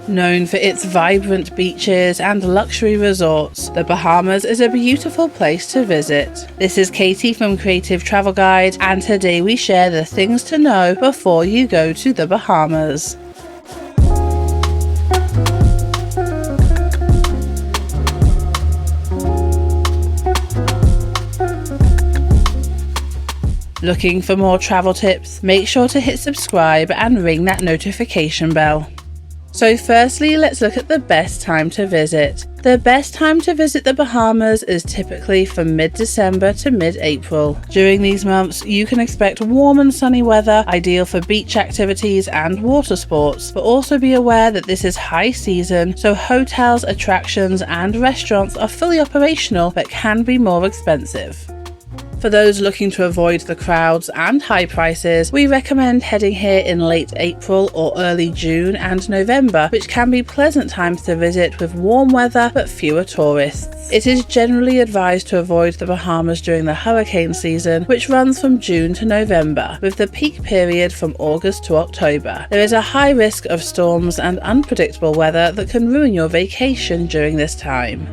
Known for its vibrant beaches and luxury resorts, the Bahamas is a beautiful place to visit. This is Katie from Creative Travel Guide, and today we share the things to know before you go to the Bahamas. Looking for more travel tips? Make sure to hit subscribe and ring that notification bell. So firstly, let's look at the best time to visit. The best time to visit the Bahamas is typically from mid-December to mid-April. During these months, you can expect warm and sunny weather, ideal for beach activities and water sports, but also be aware that this is high season, so hotels, attractions and restaurants are fully operational but can be more expensive. For those looking to avoid the crowds and high prices, we recommend heading here in late April or early June and November, which can be pleasant times to visit with warm weather but fewer tourists. It is generally advised to avoid the Bahamas during the hurricane season, which runs from June to November, with the peak period from August to October. There is a high risk of storms and unpredictable weather that can ruin your vacation during this time.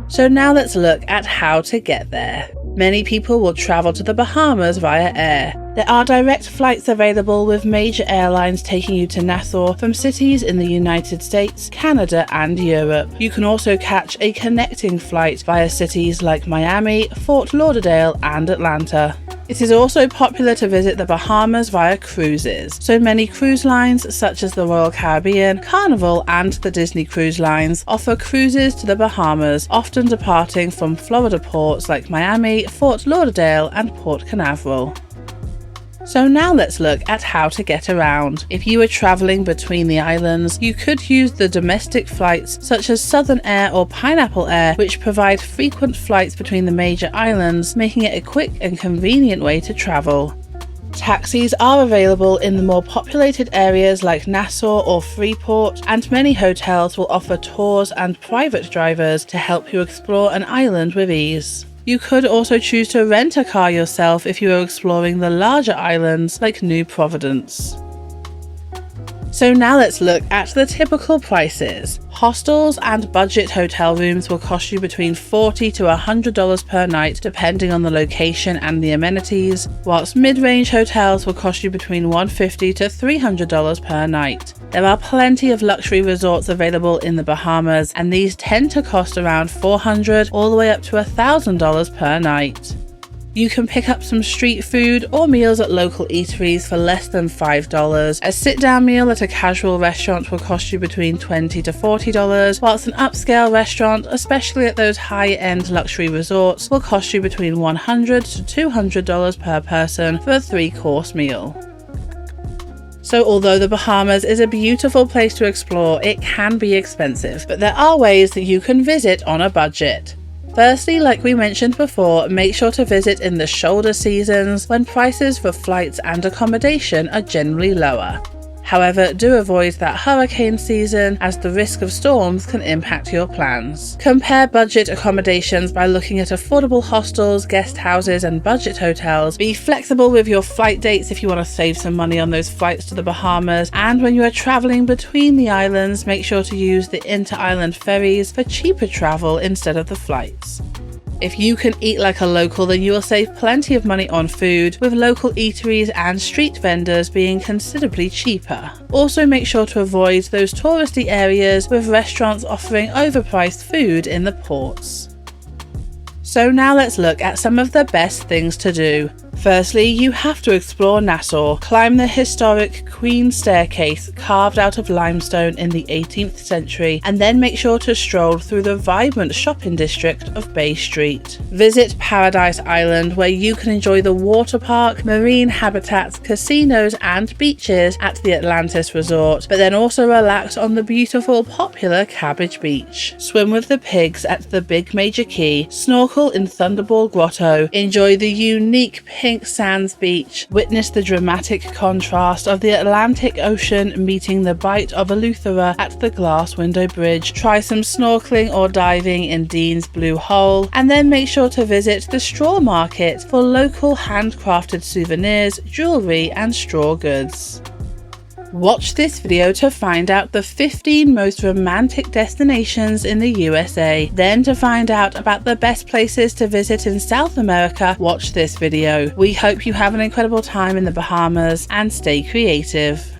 So now let's look at how to get there. Many people will travel to the Bahamas via air. There are direct flights available with major airlines taking you to Nassau from cities in the United States, Canada and Europe. You can also catch a connecting flight via cities like Miami, Fort Lauderdale and Atlanta. It is also popular to visit the Bahamas via cruises. So many cruise lines such as the Royal Caribbean, Carnival and the Disney Cruise Lines offer cruises to the Bahamas, often departing from Florida ports like Miami, Fort Lauderdale and Port Canaveral. So now let's look at how to get around. If you are travelling between the islands, you could use the domestic flights such as Southern Air or Pineapple Air, which provide frequent flights between the major islands, making it a quick and convenient way to travel. Taxis are available in the more populated areas like Nassau or Freeport, and many hotels will offer tours and private drivers to help you explore an island with ease. You could also choose to rent a car yourself if you are exploring the larger islands like New Providence. So now let's look at the typical prices. Hostels and budget hotel rooms will cost you between $40 to $100 per night depending on the location and the amenities, whilst mid-range hotels will cost you between $150 to $300 per night. There are plenty of luxury resorts available in the Bahamas, and these tend to cost around $400 all the way up to $1,000 per night. You can pick up some street food or meals at local eateries for less than $5. A sit-down meal at a casual restaurant will cost you between $20 to $40, whilst an upscale restaurant, especially at those high-end luxury resorts, will cost you between $100 to $200 per person for a 3-course meal. So although the Bahamas is a beautiful place to explore, it can be expensive, but there are ways that you can visit on a budget. Firstly, like we mentioned before, make sure to visit in the shoulder seasons when prices for flights and accommodation are generally lower. However, do avoid that hurricane season as the risk of storms can impact your plans. Compare budget accommodations by looking at affordable hostels, guest houses and budget hotels. Be flexible with your flight dates if you want to save some money on those flights to the Bahamas, and when you are traveling between the islands, make sure to use the inter-island ferries for cheaper travel instead of the flights. If you can eat like a local, then you will save plenty of money on food, with local eateries and street vendors being considerably cheaper. Also make sure to avoid those touristy areas with restaurants offering overpriced food in the ports. So now let's look at some of the best things to do. Firstly, you have to explore Nassau. Climb the historic Queen Staircase carved out of limestone in the 18th century, and then make sure to stroll through the vibrant shopping district of Bay Street. Visit Paradise Island, where you can enjoy the water park, marine habitats, casinos and beaches at the Atlantis Resort, but then also relax on the beautiful popular Cabbage Beach. Swim with the pigs at the Big Major Key, snorkel in Thunderball Grotto, enjoy the unique pink sands beach, witness the dramatic contrast of the Atlantic Ocean meeting the Bight of Eleuthera at the Glass Window Bridge, try some snorkeling or diving in Dean's Blue Hole, and then make sure to visit the straw market for local handcrafted souvenirs, jewellery and straw goods. Watch this video to find out the 15 most romantic destinations in the USA. Then to find out about the best places to visit in South America, watch this video. We hope you have an incredible time in the Bahamas and stay creative.